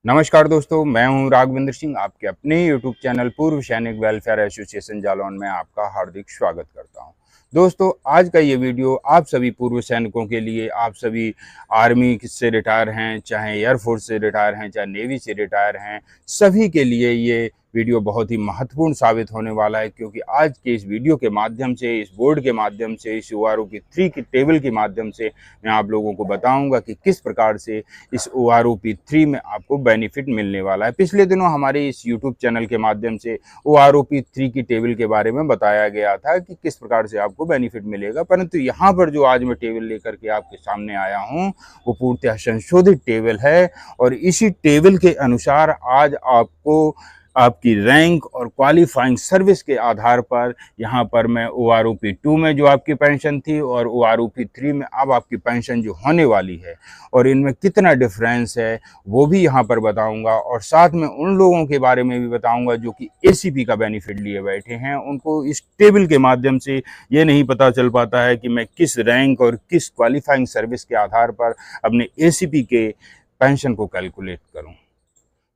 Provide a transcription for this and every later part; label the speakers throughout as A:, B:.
A: नमस्कार दोस्तों, मैं हूं राघवेंद्र सिंह। आपके अपने यूट्यूब चैनल पूर्व सैनिक वेलफेयर एसोसिएशन जालौन में आपका हार्दिक स्वागत करता हूं। दोस्तों, आज का ये वीडियो आप सभी पूर्व सैनिकों के लिए, आप सभी आर्मी से रिटायर हैं, चाहे एयरफोर्स से रिटायर हैं, चाहे नेवी से रिटायर हैं, सभी के लिए ये वीडियो बहुत ही महत्वपूर्ण साबित होने वाला है। क्योंकि आज के इस वीडियो के माध्यम से, इस बोर्ड के माध्यम से, इस OROP 3 की टेबल के माध्यम से मैं आप लोगों को बताऊंगा कि किस प्रकार से इस OROP 3 में आपको बेनिफिट मिलने वाला है। पिछले दिनों हमारे इस यूट्यूब चैनल के माध्यम से OROP 3 की टेबल के बारे में बताया गया था कि किस प्रकार से आपको बेनिफिट मिलेगा, परंतु यहाँ पर जो आज मैं टेबल लेकर के आपके सामने आया हूँ वो पूर्णतः संशोधित टेबल है। और इसी टेबल के अनुसार आज आपको आपकी रैंक और क्वालिफाइंग सर्विस के आधार पर यहाँ पर मैं OROP 2 में जो आपकी पेंशन थी और OROP 3 में अब आपकी पेंशन जो होने वाली है और इनमें कितना डिफरेंस है वो भी यहाँ पर बताऊंगा। और साथ में उन लोगों के बारे में भी बताऊंगा जो कि ACP का बेनिफिट लिए बैठे हैं। उनको इस टेबल के माध्यम से ये नहीं पता चल पाता है कि मैं किस रैंक और किस क्वालिफाइंग सर्विस के आधार पर अपने ACP के पेंशन को कैलकुलेट करूँ,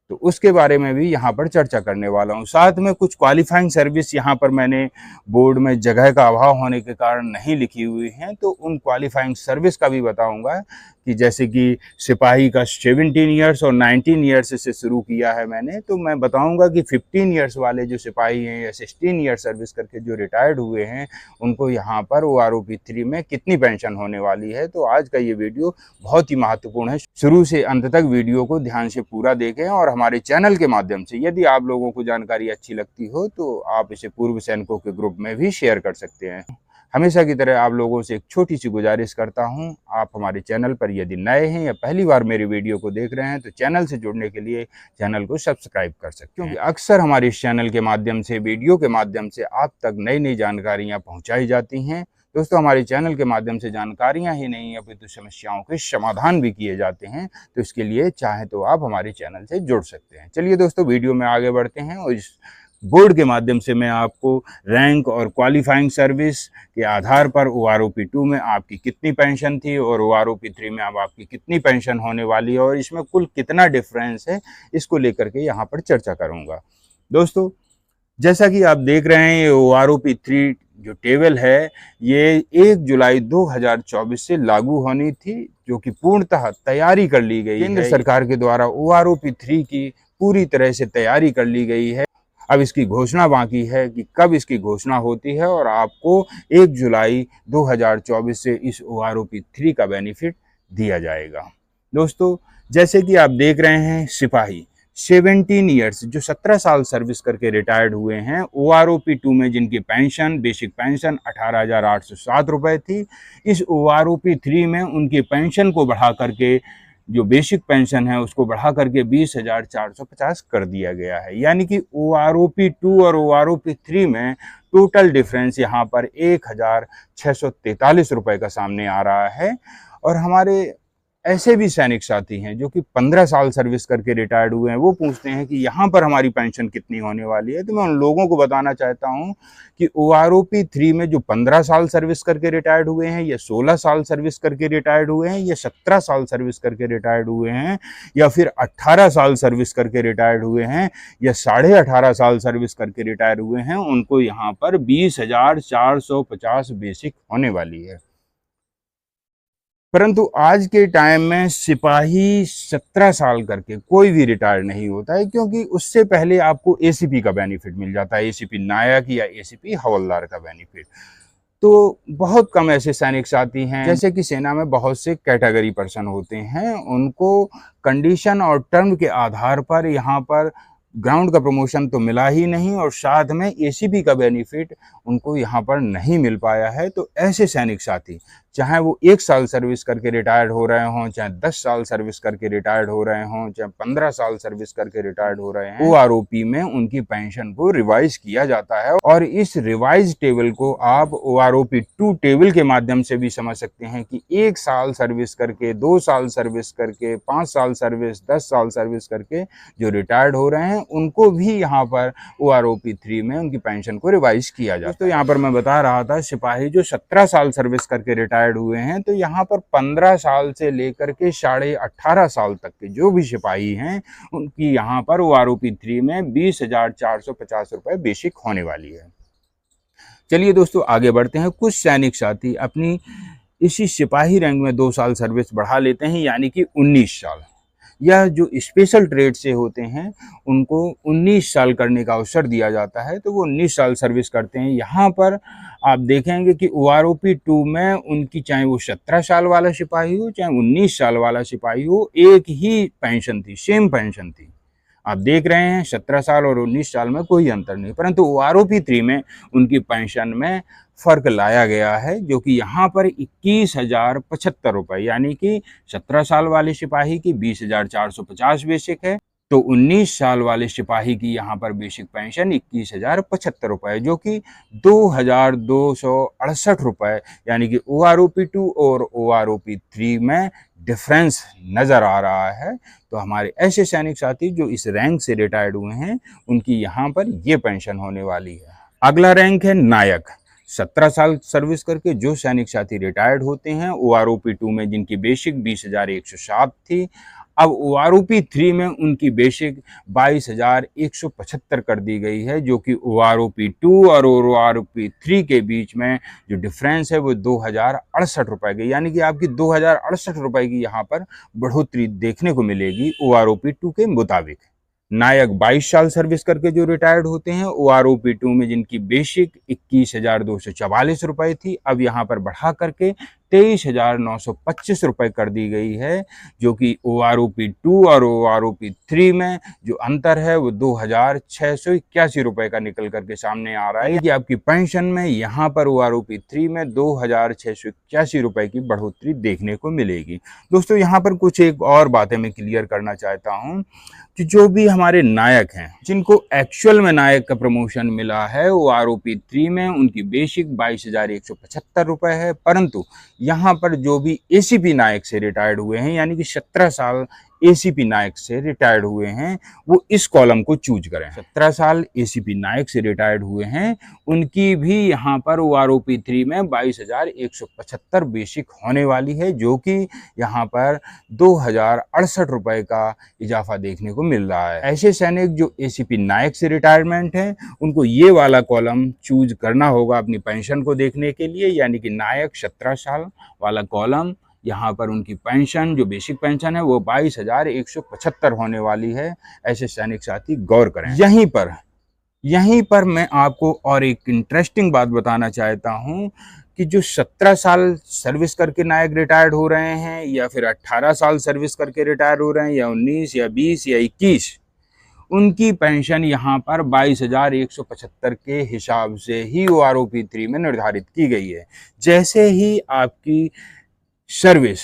A: तो उसके बारे में भी यहाँ पर चर्चा करने वाला हूँ। साथ में कुछ क्वालिफाइंग सर्विस यहाँ पर मैंने बोर्ड में जगह का अभाव होने के कारण नहीं लिखी हुई हैं, तो उन क्वालिफाइंग सर्विस का भी बताऊँगा कि जैसे कि सिपाही का 17 ईयर्स और 19 ईयर्स से शुरू किया है मैंने, तो मैं बताऊंगा कि 15 ईयर्स वाले जो सिपाही हैं या 16 ईयर सर्विस करके जो रिटायर्ड हुए हैं उनको यहाँ पर OROP 3 में कितनी पेंशन होने वाली है। तो आज का ये वीडियो बहुत ही महत्वपूर्ण है, शुरू से अंत तक वीडियो को ध्यान से पूरा देखें। और हमारे चैनल के माध्यम से यदि आप लोगों को जानकारी अच्छी लगती हो तो आप इसे पूर्व सैनिकों के ग्रुप में भी शेयर कर सकते हैं। हमेशा की तरह आप लोगों से एक छोटी सी गुजारिश करता हूं, आप हमारे चैनल पर यदि नए हैं या पहली बार मेरी वीडियो को देख रहे हैं तो चैनल से जुड़ने के लिए चैनल को सब्सक्राइब कर सकते हैं। क्योंकि अक्सर हमारे इस चैनल के माध्यम से, वीडियो के माध्यम से आप तक नई नई जानकारियां पहुंचाई जाती हैं। दोस्तों, हमारे चैनल के माध्यम से जानकारियां ही नहीं अपितु समस्याओं के समाधान भी किए जाते हैं, तो इसके लिए चाहे तो आप हमारे चैनल से जुड़ सकते हैं। चलिए दोस्तों, वीडियो में आगे बढ़ते हैं और इस बोर्ड के माध्यम से मैं आपको रैंक और क्वालिफाइंग सर्विस के आधार पर OROP 2 में आपकी कितनी पेंशन थी और OROP 3 में अब आपकी कितनी पेंशन होने वाली है और इसमें कुल कितना डिफरेंस है, इसको लेकर के यहाँ पर चर्चा करूँगा। दोस्तों, जैसा कि आप देख रहे हैं, ये OROP 3 जो टेबल है ये 1 जुलाई 2024 से लागू होनी थी, जो कि पूर्णतः तैयारी कर ली गई है। केंद्र सरकार के द्वारा OROP 3 की पूरी तरह से तैयारी कर ली गई है। अब इसकी घोषणा बाकी है कि कब इसकी घोषणा होती है और आपको 1 जुलाई 2024 से इस OROP 3 का बेनिफिट दिया जाएगा। दोस्तों, जैसे कि आप देख रहे हैं, सिपाही 17 ईयर्स जो 17 साल सर्विस करके रिटायर्ड हुए हैं, OROP 2 में जिनकी पेंशन, बेसिक पेंशन 18,807 रुपये थी, इस OROP 3 में उनकी पेंशन को बढ़ा करके, जो बेसिक पेंशन है उसको बढ़ा करके 20,450 कर दिया गया है। यानी कि OROP 2 और OROP 3 में टोटल डिफरेंस यहाँ पर 1,643 रुपये का सामने आ रहा है। और हमारे ऐसे भी सैनिक साथी हैं जो कि 15 साल सर्विस करके रिटायर्ड हुए हैं, वो पूछते हैं कि यहाँ पर हमारी पेंशन कितनी होने वाली है। तो मैं उन लोगों को बताना चाहता हूँ कि OROP 3 में जो 15 साल सर्विस करके रिटायर्ड हुए हैं या 16 साल सर्विस करके रिटायर्ड हुए हैं या 17 साल सर्विस करके रिटायर्ड हुए हैं या फिर 18 साल सर्विस करके रिटायर्ड हुए हैं या 18.5 साल सर्विस करके रिटायर हुए हैं, उनको यहाँ पर 20,450 बेसिक होने वाली है। परंतु आज के टाइम में सिपाही 17 साल करके कोई भी रिटायर नहीं होता है, क्योंकि उससे पहले आपको ACP का बेनिफिट मिल जाता है, ACP नायक या ACP हवलदार का बेनिफिट। तो बहुत कम ऐसे सैनिक साथी हैं, जैसे कि सेना में बहुत से कैटेगरी पर्सन होते हैं, उनको कंडीशन और टर्म के आधार पर यहाँ पर ग्राउंड का प्रमोशन तो मिला ही नहीं और साथ में ACP का बेनिफिट उनको यहाँ पर नहीं मिल पाया है। तो ऐसे सैनिक साथी, चाहे वो 1 साल सर्विस करके रिटायर्ड हो रहे हों, चाहे 10 साल सर्विस करके रिटायर्ड हो रहे हों, चाहे 15 साल सर्विस करके रिटायर्ड हो रहे हैं, OROP में उनकी पेंशन को रिवाइज किया जाता है। और इस रिवाइज टेबल को आप OROP 2 टेबल के माध्यम से भी समझ सकते हैं कि 1 साल सर्विस करके, 2 साल सर्विस करके, 5 साल सर्विस, 10 साल सर्विस करके जो रिटायर्ड हो रहे हैं उनको भी यहाँ पर OROP 3 में उनकी पेंशन को रिवाइज किया जाता है। तो यहाँ पर मैं बता रहा था, सिपाही जो 17 साल सर्विस करके रिटायर्ड रिटायर्ड हुए हैं, तो यहाँ पर 15 साल से लेकर के 18.5 साल तक के जो भी सिपाही हैं उनकी यहाँ पर OROP-3 में 20,450 रुपये बेसिक होने वाली है। चलिए दोस्तों आगे बढ़ते हैं। कुछ सैनिक साथी अपनी इसी सिपाही रैंक में 2 साल सर्विस बढ़ा लेते हैं, यानी कि 19 साल। यह जो स्पेशल ट्रेड से होते हैं उनको 19 साल करने का अवसर दिया जाता है, तो वो 19 साल सर्विस करते हैं। यहाँ पर आप देखेंगे कि OROP-2 में उनकी चाहे वो 17 साल वाला सिपाही हो चाहे 19 साल वाला सिपाही हो, एक ही पेंशन थी, सेम पेंशन थी। आप देख रहे हैं 17 साल और 19 साल में कोई अंतर नहीं, परंतु OROP-3 में उनकी पेंशन में फर्क लाया गया है, जो कि यहाँ पर 21,075 रुपये, यानी कि 17 साल वाले सिपाही की 20,450 बेसिक है, तो 19 साल वाले सिपाही की यहाँ पर बेसिक पेंशन 21,075 रुपये, जो कि 2,268 रुपये, यानी कि OROP-2 और OROP-3 में डिफरेंस नज़र आ रहा है। तो हमारे ऐसे सैनिक साथी जो इस रैंक से रिटायर्ड हुए हैं उनकी यहाँ पर ये पेंशन होने वाली है। अगला रैंक है नायक। 17 साल सर्विस करके जो सैनिक साथी रिटायर्ड होते हैं OROP-2 में जिनकी बेसिक 20,107 थी, अब OROP-3 में उनकी बेसिक 22,175 कर दी गई है, जो कि OROP-2 और OROP-3 के बीच में जो डिफरेंस है वो 2,068 रुपये की, यानी कि आपकी 2,068 रुपये की यहाँ पर बढ़ोतरी देखने को मिलेगी OROP-2 के मुताबिक। नायक 22 साल सर्विस करके जो रिटायर्ड होते हैं OROP-2 में जिनकी बेसिक 21,244 रुपये थी, अब यहाँ पर बढ़ा करके 23,925 रुपये कर दी गई है, जो कि OROP-2 और OROP-3 में जो अंतर है वो 2,681 रुपये का निकल करके सामने आ रहा है कि आपकी पेंशन में यहाँ पर OROP-3 में 2,681 रुपये की बढ़ोतरी देखने को मिलेगी। दोस्तों यहाँ पर कुछ एक और बातें मैं क्लियर करना चाहता हूँ कि जो भी हमारे नायक हैं जिनको एक्चुअल में नायक का प्रमोशन मिला है OROP-3 में उनकी बेसिक 22,175 रुपये है, परंतु यहाँ पर जो भी ACP नायक से रिटायर्ड हुए हैं, यानी कि 17 साल ACP नायक से रिटायर्ड हुए हैं, वो इस कॉलम को चूज करें। 17 साल ACP नायक से रिटायर्ड हुए हैं उनकी भी यहाँ पर OROP-3 में 22,175 बेसिक होने वाली है, जो कि यहाँ पर 2,068 रुपये का इजाफा देखने को मिल रहा है। ऐसे सैनिक जो ACP नायक से रिटायरमेंट हैं उनको ये वाला कॉलम चूज करना होगा अपनी पेंशन को देखने के लिए, यानी कि नायक 17 साल वाला कॉलम, यहाँ पर उनकी पेंशन जो बेसिक पेंशन है वो 22,175 होने वाली है। ऐसे सैनिक साथी गौर करें। यहीं पर मैं आपको और एक इंटरेस्टिंग बात बताना चाहता हूँ कि जो 17 साल सर्विस करके नायक रिटायर्ड हो रहे हैं या फिर 18 साल सर्विस करके रिटायर हो रहे हैं या 19 या 20 या 21, उनकी पेंशन यहाँ पर 22,175 के हिसाब से ही OROP-3 में निर्धारित की गई है। जैसे ही आपकी सर्विस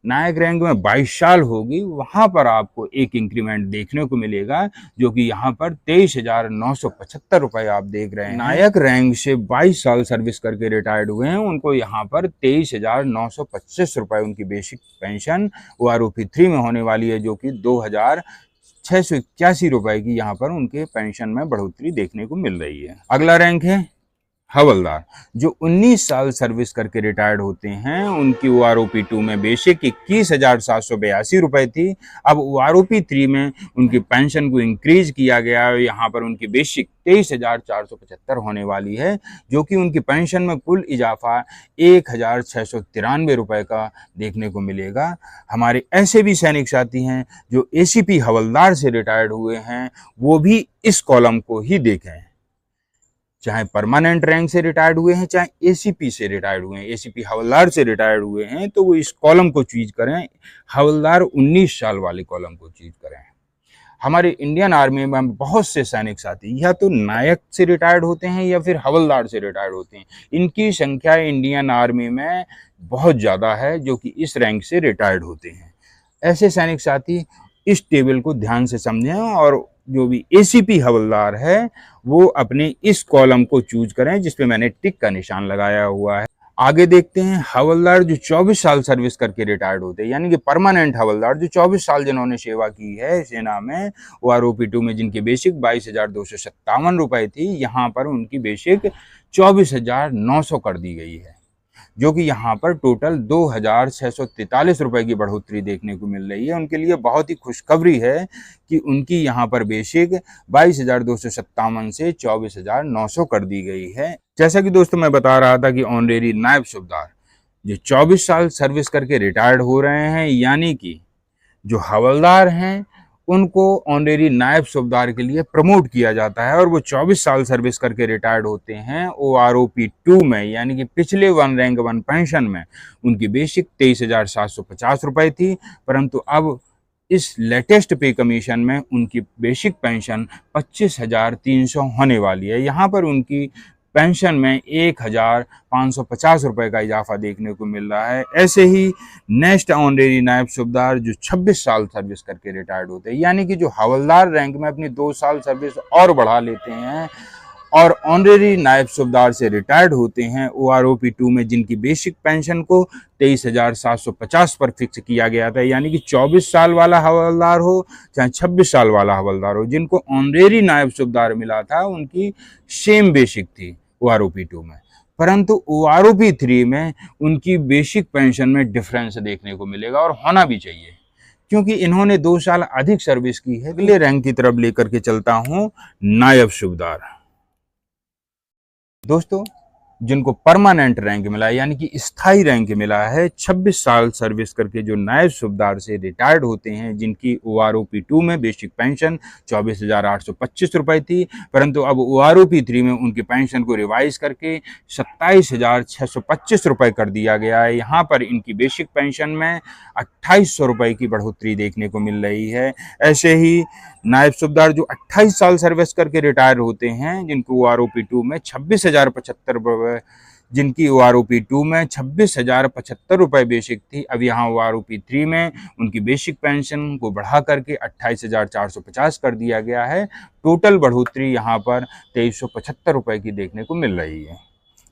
A: नायक रैंक में 22 साल होगी वहां पर आपको एक इंक्रीमेंट देखने को मिलेगा, जो कि यहाँ पर 23,975 रुपये आप देख रहे हैं। नायक रैंक से 22 साल सर्विस करके रिटायर्ड हुए हैं उनको यहाँ पर 23,925 रुपये उनकी बेसिक पेंशन OROP-3 में होने वाली है, जो कि 2,681 रुपये की यहाँ पर उनके पेंशन में बढ़ोतरी देखने को मिल रही है। अगला रैंक है हवलदार। जो 19 साल सर्विस करके रिटायर्ड होते हैं उनकी OROP-2 में बेसिक 21,782 रुपये थी, अब OROP-3 में उनकी पेंशन को इंक्रीज किया गया है, यहाँ पर उनकी बेसिक 23,475 होने वाली है, जो कि उनकी पेंशन में कुल इजाफा 1,693 रुपये का देखने को मिलेगा। हमारे ऐसे भी सैनिक साथी हैं जो ACP हवलदार से रिटायर्ड हुए हैं, वो भी इस कॉलम को ही देखें, चाहे परमानेंट रैंक से रिटायर्ड हुए हैं चाहे ACP से रिटायर्ड हुए हैं, ACP हवलदार से रिटायर्ड हुए हैं, तो वो इस कॉलम को चूज करें, हवलदार 19 साल वाले कॉलम को चूज करें। हमारे इंडियन आर्मी में बहुत से सैनिक साथी या तो नायक से रिटायर्ड होते हैं या फिर हवलदार से रिटायर्ड होते हैं। इनकी संख्या इंडियन आर्मी में बहुत ज़्यादा है जो कि इस रैंक से रिटायर्ड होते हैं। ऐसे सैनिक साथी इस टेबल को ध्यान से समझें और जो भी ACP हवलदार है वो अपने इस कॉलम को चूज करें जिसपे मैंने टिक का निशान लगाया हुआ है। आगे देखते हैं हवलदार जो 24 साल सर्विस करके रिटायर्ड होते हैं, यानी कि परमानेंट हवलदार जो 24 साल जिन्होंने सेवा की है सेना में, OROP-2 में जिनकी बेसिक 22,257 रुपये थी, यहाँ पर उनकी बेसिक 24,900 कर दी गई है। जो कि यहाँ पर टोटल 2,643 रुपए की बढ़ोतरी देखने को मिल रही है। उनके लिए बहुत ही खुशखबरी है कि उनकी यहाँ पर बेसिक 22,257 से 24,900 कर दी गई है। जैसा कि दोस्तों मैं बता रहा था कि ऑनरेरी नायब सूबेदार जो 24 साल सर्विस करके रिटायर्ड हो रहे हैं, यानी कि जो हवलदार हैं उनको ऑनरेरी नायब सूबेदार के लिए प्रमोट किया जाता है और वो 24 साल सर्विस करके रिटायर्ड होते हैं OROP 2 में, यानी कि पिछले 1 रैंक 1 पेंशन में उनकी बेसिक 23,750 रुपए थी, परंतु अब इस लेटेस्ट पे कमीशन में उनकी बेसिक पेंशन 25,300 होने वाली है। यहाँ पर उनकी पेंशन में 1,550 रुपए का इजाफा देखने को मिल रहा है। ऐसे ही नेक्स्ट ऑनरेरी नायब सूबेदार जो 26 साल सर्विस करके रिटायर्ड होते हैं, यानी कि जो हवलदार रैंक में अपनी 2 साल सर्विस और बढ़ा लेते हैं और ऑनरेरी नायब सूबेदार से रिटायर्ड होते हैं OROP 2 में, जिनकी बेसिक पेंशन को 23,750 पर फिक्स किया गया था, यानी कि 24 साल वाला हवलदार हो चाहे 26 साल वाला हवलदार हो, जिनको ऑनरेरी नायब सूबेदार मिला था उनकी सेम बेसिक थी OROP 2 में, परंतु OROP 3 में उनकी बेसिक पेंशन में डिफरेंस देखने को मिलेगा और होना भी चाहिए, क्योंकि इन्होंने 2 साल अधिक सर्विस की है। अगले रैंक की तरफ लेकर के चलता हूं, नायब सूबेदार। दोस्तों, जिनको परमानेंट रैंक मिला है, यानी कि स्थायी रैंक मिला है, 26 साल सर्विस करके जो नायब सूबेदार से रिटायर्ड होते हैं, जिनकी OROP 2 में बेसिक पेंशन 24,825 रुपए थी, परंतु अब OROP 3 में उनकी पेंशन को रिवाइज करके 27,625 रुपए कर दिया गया है। यहाँ पर इनकी बेसिक पेंशन में 2,800 रुपए की बढ़ोतरी देखने को मिल रही है। ऐसे ही नायब सूबेदार जो 28 साल सर्विस करके रिटायर होते हैं, जिनको OROP 2 में 26,075 रुपए, जिनकी OROP 2 में 26,075 रुपए बेसिक थी, अब यहाँ OROP 3 में उनकी बेसिक पेंशन को बढ़ा करके 28,450 कर दिया गया है। टोटल बढ़ोतरी यहाँ पर 2,375 रुपए की देखने को मिल रही है।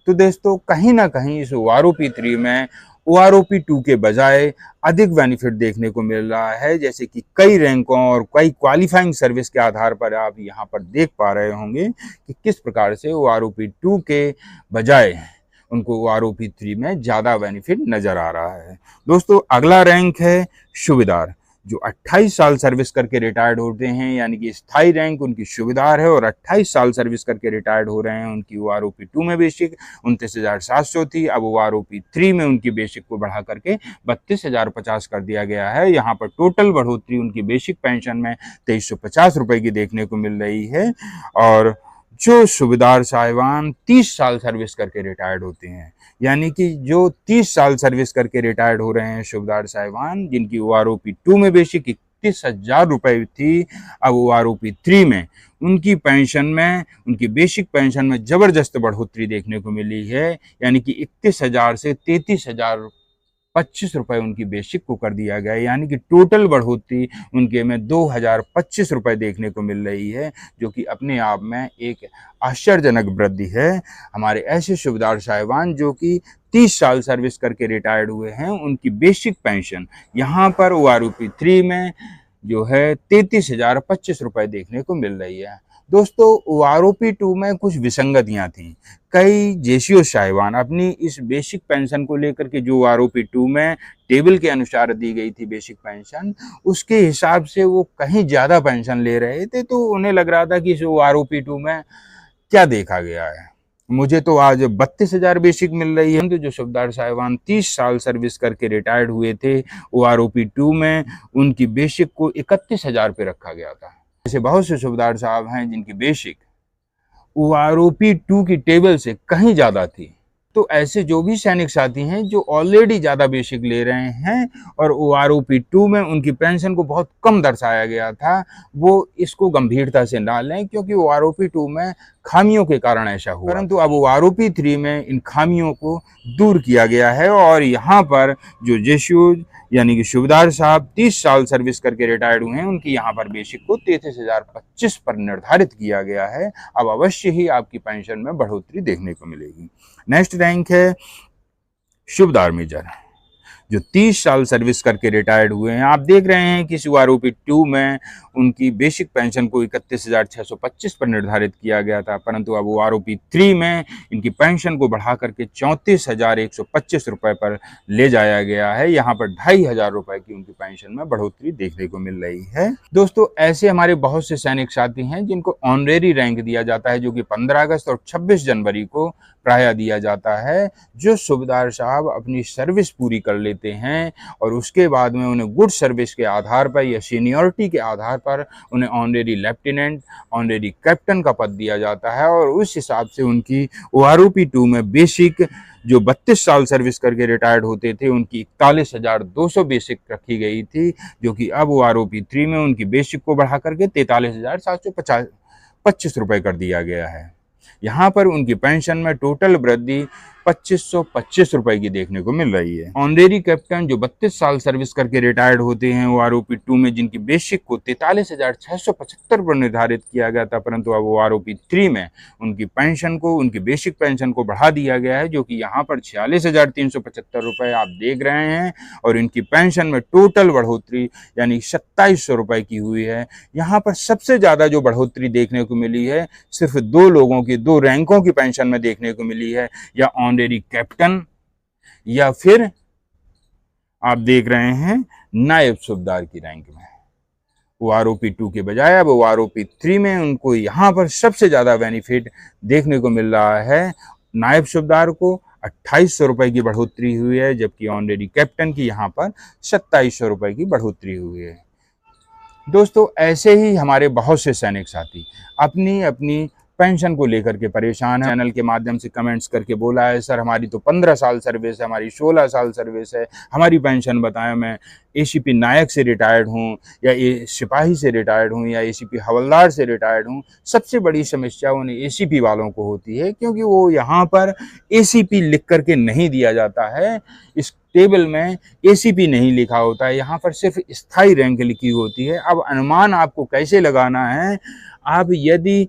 A: तो दोस्तों, कहीं ना कहीं इस OROP 3 में OROP 2 के बजाय अधिक बेनिफिट देखने को मिल रहा है, जैसे कि कई रैंकों और कई क्वालिफाइंग सर्विस के आधार पर आप यहाँ पर देख पा रहे होंगे कि किस प्रकार से OROP 2 के बजाय उनको OROP 3 में ज़्यादा बेनिफिट नज़र आ रहा है। दोस्तों, अगला रैंक है सूबेदार, जो 28 साल सर्विस करके रिटायर्ड होते हैं, यानी कि स्थायी रैंक उनकी सूबेदार है और 28 साल सर्विस करके रिटायर्ड हो रहे हैं। उनकी OROP 2 में बेसिक 29,700 थी, अब OROP 3 में उनकी बेसिक को बढ़ा करके 32,050 कर दिया गया है। यहाँ पर टोटल बढ़ोतरी उनकी बेसिक पेंशन में 2,350 रुपए की देखने को मिल रही है। और जो सूबेदार साहिबान 30 साल सर्विस करके रिटायर्ड होते हैं, यानी कि जो 30 साल सर्विस करके रिटायर्ड हो रहे हैं सूबेदार साहिबान, जिनकी OROP 2 में बेसिक 31,000 रुपए थी, अब OROP 3 में उनकी पेंशन में, उनकी बेसिक पेंशन में जबरदस्त बढ़ोतरी देखने को मिली है, यानी कि 31,000 से 33,025 रुपए उनकी बेसिक को कर दिया गया है, यानी कि टोटल बढ़ोतरी उनके में 2,025 रुपए देखने को मिल रही है, जो कि अपने आप में एक आश्चर्यजनक वृद्धि है। हमारे ऐसे सूबेदार साहिबान जो कि 30 साल सर्विस करके रिटायर्ड हुए हैं, उनकी बेसिक पेंशन यहाँ पर OROP 3 में जो है 33,025 रुपए देखने को मिल रही है। दोस्तों, OROP 2 में कुछ विसंगतियां थीं। कई जेसीओ साहिबान अपनी इस बेसिक पेंशन को लेकर के, जो OROP 2 में टेबल के अनुसार दी गई थी बेसिक पेंशन, उसके हिसाब से वो कहीं ज़्यादा पेंशन ले रहे थे, तो उन्हें लग रहा था कि इस OROP 2 में क्या देखा गया है, मुझे तो आज 32,000 बेसिक मिल रही है। तो जो सूबेदार साहिबान 30 साल सर्विस करके रिटायर्ड हुए थे, OROP 2 में उनकी बेसिक को 31,000 पे रखा गया था। ऐसे बहुत से सूबेदार साहब हैं जिनकी बेसिक OROP 2 की टेबल से कहीं ज़्यादा थी। तो ऐसे जो भी सैनिक साथी हैं जो ऑलरेडी ज़्यादा बेसिक ले रहे हैं और OROP 2 में उनकी पेंशन को बहुत कम दर्शाया गया था, वो इसको गंभीरता से ना लें, क्योंकि OROP 2 में खामियों के कारण ऐसा हुआ, परंतु अब OROP 3 में इन खामियों को दूर किया गया है। और यहाँ पर जो जेसीओ यानी कि सूबेदार साहब 30 साल सर्विस करके रिटायर्ड हुए हैं, उनकी यहाँ पर बेसिक को 33,025 पर निर्धारित किया गया है। अब अवश्य ही आपकी पेंशन में बढ़ोतरी देखने को मिलेगी। नेक्स्ट रैंक है सूबेदार मेजर। जो 30 साल सर्विस करके रिटायर्ड हुए हैं। आप देख रहे हैं कि OROP 2 में उनकी बेसिक पेंशन को 31,625 पर निर्धारित किया गया था, परंतु अब OROP 3 में इनकी पेंशन को बढ़ा करके 34,125 रुपए पर ले जाया गया है। यहाँ पर 2,500 रुपए की उनकी पेंशन में बढ़ोतरी देखने को मिल रही है। दोस्तों, ऐसे हमारे बहुत से सैनिक साथी हैं जिनको ऑनरेरी रैंक दिया जाता है, जो कि 15 अगस्त और 26 जनवरी को प्रायः दिया जाता है। जो सूबेदार साहब अपनी सर्विस पूरी कर लेते हैं और उसके बाद में उन्हें गुड सर्विस के आधार पर या सीनियरिटी के आधार पर उन्हें ऑनरेरी लेफ्टिनेंट, ऑनरेरी कैप्टन का पद दिया जाता है, और उस हिसाब से उनकी OROP 2 में बेसिक जो 32 साल सर्विस करके रिटायर्ड होते थे उनकी 41,200 बेसिक रखी गई थी, जो कि अब OROP 3 में उनकी बेसिक को बढ़ा करके 43,725 रुपए कर दिया गया है। यहाँ पर उनकी पेंशन में टोटल वृद्धि 2,525 रुपए की देखने को मिल रही है। ऑनरेरी कैप्टन जो 32 साल सर्विस करके रिटायर्ड होते हैं OROP 2 में, जिनकी बेसिक को 43,675 पर निर्धारित किया गया था, परंतु अब OROP 3 में उनकी पेंशन को, उनकी बेसिक पेंशन को बढ़ा दिया गया है, जो कि यहाँ पर 46,375 रुपए आप देख रहे हैं, और इनकी पेंशन में टोटल बढ़ोतरी यानी 2,700 रुपए की हुई है। यहाँ पर सबसे ज्यादा जो बढ़ोतरी देखने को मिली है सिर्फ 2 लोगों की, 2 रैंकों की पेंशन में देखने को मिली है, या ऑनरेरी कैप्टन या फिर आप देख रहे हैं नायब सूबेदार की रैंक में। OROP 2 के बजाय अब OROP 3 में उनको यहाँ पर सबसे ज्यादा बेनिफिट देखने को मिल रहा है। नायब सूबेदार को 2,800 रुपए की बढ़ोतरी हुई है, जबकि ऑनरेरी कैप्टन की यहाँ पर 2,700 रुपए की बढ़ोतरी हुई है। दोस्तों, ऐसे ही हमारे बहुत से सैनिक साथी अपनी अपनी पेंशन को लेकर के परेशान है। चैनल के माध्यम से कमेंट्स करके बोला है, सर हमारी तो 15 साल सर्विस है, हमारी 16 साल सर्विस है, हमारी पेंशन बताएं। मैं ACP नायक से रिटायर्ड हूँ, या सिपाही से रिटायर्ड हूँ, या ACP हवलदार से रिटायर्ड हूँ। सबसे बड़ी समस्या उन्हें ACP वालों को होती है, क्योंकि वो यहाँ पर ACP लिख करके नहीं दिया जाता है। इस टेबल में ACP नहीं लिखा होता है, यहाँ पर सिर्फ स्थायी रैंक लिखी होती है। अब अनुमान आपको कैसे लगाना है? आप यदि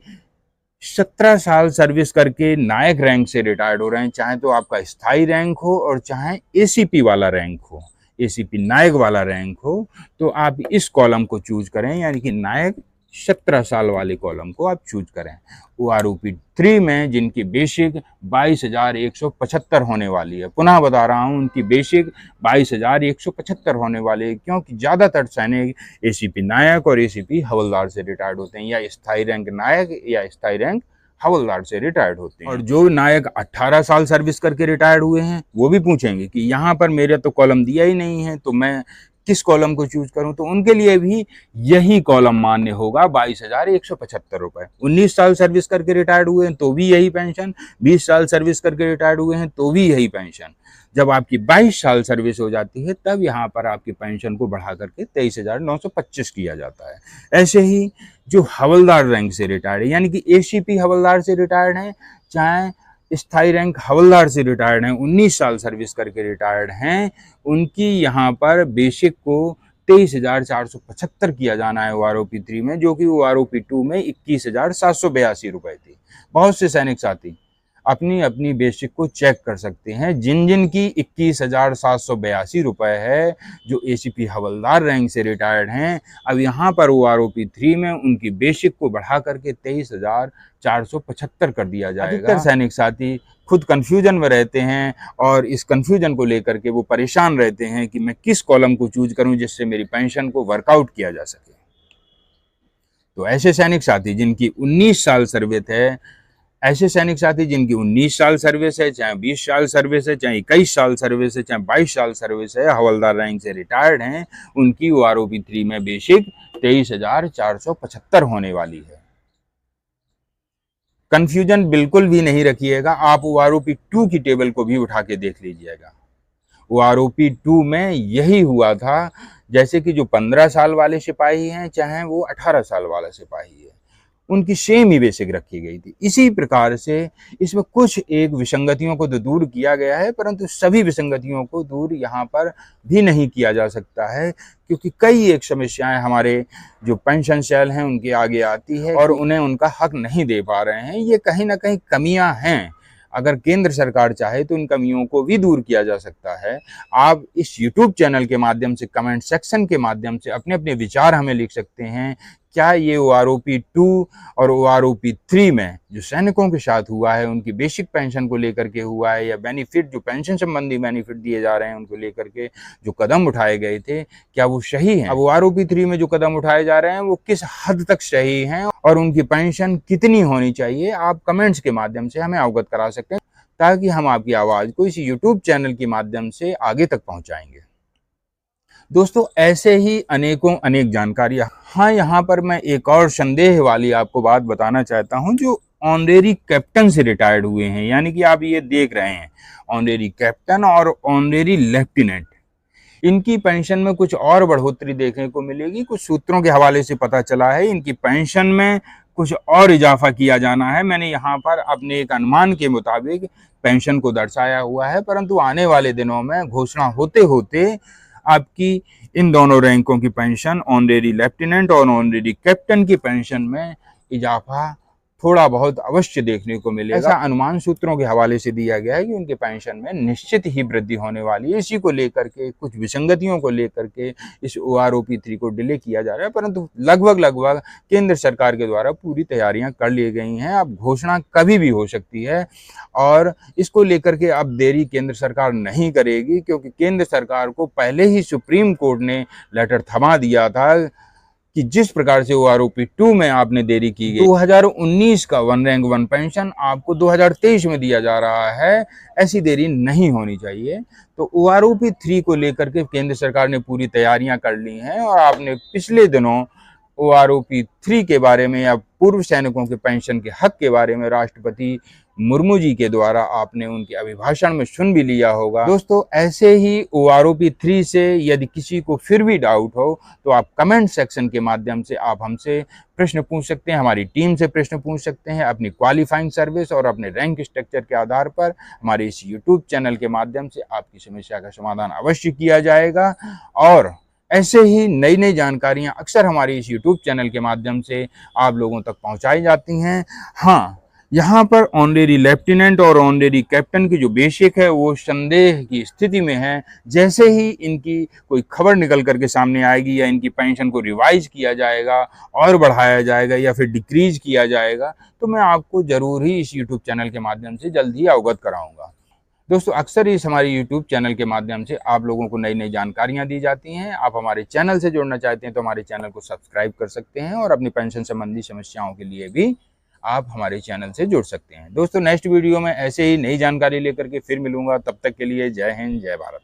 A: 17 साल सर्विस करके नायक रैंक से रिटायर्ड हो रहे हैं, चाहे तो आपका स्थायी रैंक हो और चाहे ACP वाला रैंक हो, ACP नायक वाला रैंक हो, तो आप इस कॉलम को चूज करें, यानी कि नायक 17 साल वाले कॉलम को आप चूज करें। OROP 3 में जिनकी बेसिक 22,175 होने वाली है, पुनः बता रहा हूं, उनकी बेसिक 22,175 होने वाली है, क्योंकि ज्यादातर सैनिक ACP नायक और ACP हवलदार से रिटायर्ड होते हैं, या स्थायी रैंक नायक या स्थायी रैंक हवलदार से रिटायर्ड होते हैं। और जो नायक 18 साल सर्विस करके रिटायर्ड हुए हैं वो भी पूछेंगे कि यहाँ पर मेरे तो कॉलम दिया ही नहीं है, तो मैं किस कॉलम को चूज करूं? तो उनके लिए भी यही कॉलम मान्य होगा, 22,175 रुपए। 19 साल सर्विस करके रिटायर्ड हुए हैं तो भी यही पेंशन, 20 साल सर्विस करके रिटायर्ड हुए हैं तो भी यही पेंशन। जब आपकी 22 साल सर्विस हो जाती है तब यहाँ पर आपकी पेंशन को बढ़ा करके 23,925 किया जाता है। ऐसे ही जो हवलदार रैंक से रिटायर्ड है, यानी कि ACP हवलदार से रिटायर्ड हैं, चाहे स्थायी रैंक हवलदार से रिटायर्ड हैं, 19 साल सर्विस करके रिटायर्ड हैं, उनकी यहाँ पर बेसिक को 23,475 किया जाना है OROP 3 में, जो कि OROP 2 में 21,782 रुपए थी। बहुत से सैनिक साथी अपनी अपनी बेसिक को चेक कर सकते हैं। जिन जिन की 21,782 रुपए है, जो ACP हवलदार रैंक से रिटायर्ड हैं, अब यहाँ पर OROP 3 में उनकी बेसिक को बढ़ा करके 23,475 कर दिया जाएगा। अधिकतर सैनिक साथी खुद कंफ्यूजन में रहते हैं और इस कंफ्यूजन को लेकर के वो परेशान रहते हैं कि मैं किस कॉलम को चूज करूं जिससे मेरी पेंशन को वर्कआउट किया जा सके। तो ऐसे सैनिक साथी जिनकी 19 साल सर्विस है, ऐसे सैनिक साथी जिनकी 19 साल सर्विस है, चाहे 20 साल सर्विस है, चाहे 21 साल सर्विस है, चाहे 22 साल सर्विस है, हवलदार रैंक से रिटायर्ड हैं, उनकी OROP 3 में बेसिक 23,475 होने वाली है। कंफ्यूजन बिल्कुल भी नहीं रखिएगा, आप OROP 2 की टेबल को भी उठा के देख लीजिएगा। OROP 2 में यही हुआ था, जैसे कि जो 15 साल वाले सिपाही हैं, चाहे वो 18 साल वाला सिपाही है, उनकी सेम ही बेसिक रखी गई थी। इसी प्रकार से इसमें कुछ एक विसंगतियों को तो दूर किया गया है, परंतु सभी विसंगतियों को दूर यहाँ पर भी नहीं किया जा सकता है, क्योंकि कई एक समस्याएं हमारे जो पेंशन सेल हैं उनके आगे आती है और उन्हें उनका हक नहीं दे पा रहे हैं। ये कहीं ना कहीं कमियां हैं। अगर केंद्र सरकार चाहे तो इन कमियों को भी दूर किया जा सकता है। आप इस यूट्यूब चैनल के माध्यम से कमेंट सेक्शन के माध्यम से अपने अपने विचार हमें लिख सकते हैं। क्या ये OROP 2 और OROP 3 में जो सैनिकों के साथ हुआ है, उनकी बेसिक पेंशन को लेकर के हुआ है, या बेनिफिट जो पेंशन संबंधी बेनिफिट दिए जा रहे हैं उनको लेकर के जो कदम उठाए गए थे, क्या वो सही हैं? अब OROP 3 में जो कदम उठाए जा रहे हैं वो किस हद तक सही हैं और उनकी पेंशन कितनी होनी चाहिए, आप कमेंट्स के माध्यम से हमें अवगत करा सकते हैं, ताकि हम आपकी आवाज़ को इस यूट्यूब चैनल के माध्यम से आगे तक पहुँचाएंगे। दोस्तों, ऐसे ही अनेक जानकारियाँ। हाँ, यहाँ पर मैं एक और संदेह वाली आपको बात बताना चाहता हूँ। जो ऑनरेरी कैप्टन से रिटायर्ड हुए हैं, यानी कि आप ये देख रहे हैं ऑनरेरी कैप्टन और ऑनरेरी लेफ्टिनेंट, इनकी पेंशन में कुछ और बढ़ोतरी देखने को मिलेगी। कुछ सूत्रों के हवाले से पता चला है इनकी पेंशन में कुछ और इजाफा किया जाना है। मैंने यहाँ पर अपने एक अनुमान के मुताबिक पेंशन को दर्शाया हुआ है, परंतु आने वाले दिनों में घोषणा होते होते आपकी इन दोनों रैंकों की पेंशन, ऑनरेरी लेफ्टिनेंट और ऑनरेरी कैप्टन की पेंशन में इजाफा थोड़ा बहुत अवश्य देखने को मिलेगा। ऐसा अनुमान सूत्रों के हवाले से दिया गया है कि उनके पेंशन में निश्चित ही वृद्धि होने वाली है। इसी को लेकर के, कुछ विसंगतियों को लेकर के इस OROP 3 को डिले किया जा रहा है, परंतु लगभग केंद्र सरकार के द्वारा पूरी तैयारियां कर ली गई हैं। अब घोषणा कभी भी हो सकती है और इसको लेकर के अब देरी केंद्र सरकार नहीं करेगी, क्योंकि केंद्र सरकार को पहले ही सुप्रीम कोर्ट ने लेटर थमा दिया था कि जिस प्रकार से OROP 2 में आपने देरी की गई, 2019 का 1 रैंक 1 पेंशन आपको 2023 में दिया जा रहा है, ऐसी देरी नहीं होनी चाहिए। तो OROP 3 को लेकर के केंद्र सरकार ने पूरी तैयारियां कर ली हैं और आपने पिछले दिनों OROP 3 के बारे में या पूर्व सैनिकों के पेंशन के हक के बारे में राष्ट्रपति मुर्मू जी के द्वारा आपने उनके अभिभाषण में सुन भी लिया होगा। दोस्तों, ऐसे ही OROP 3 से यदि किसी को फिर भी डाउट हो तो आप कमेंट सेक्शन के माध्यम से आप हमसे प्रश्न पूछ सकते हैं, हमारी टीम से प्रश्न पूछ सकते हैं। अपनी क्वालिफाइंग सर्विस और अपने रैंक स्ट्रक्चर के आधार पर हमारे इस यूट्यूब चैनल के माध्यम से आपकी समस्या का समाधान अवश्य किया जाएगा। और ऐसे ही नई जानकारियां अक्सर हमारे इस यूट्यूब चैनल के माध्यम से आप लोगों तक पहुंचाई जाती हैं। हाँ, यहाँ पर ऑनरेरी लेफ्टिनेंट और ऑनरेरी कैप्टन की जो बेसिक है वो संदेह की स्थिति में है। जैसे ही इनकी कोई खबर निकल करके सामने आएगी या इनकी पेंशन को रिवाइज किया जाएगा और बढ़ाया जाएगा या फिर डिक्रीज किया जाएगा, तो मैं आपको जरूर ही इस यूट्यूब चैनल के माध्यम से जल्द ही अवगत कराऊंगा। दोस्तों, अक्सर इस हमारे यूट्यूब चैनल के माध्यम से आप लोगों को नई जानकारियां दी जाती हैं। आप हमारे चैनल से जुड़ना चाहते हैं तो हमारे चैनल को सब्सक्राइब कर सकते हैं और अपनी पेंशन संबंधी समस्याओं के लिए भी आप हमारे चैनल से जुड़ सकते हैं। दोस्तों, नेक्स्ट वीडियो में ऐसे ही नई जानकारी लेकर के फिर मिलूंगा। तब तक के लिए जय हिंद, जय भारत।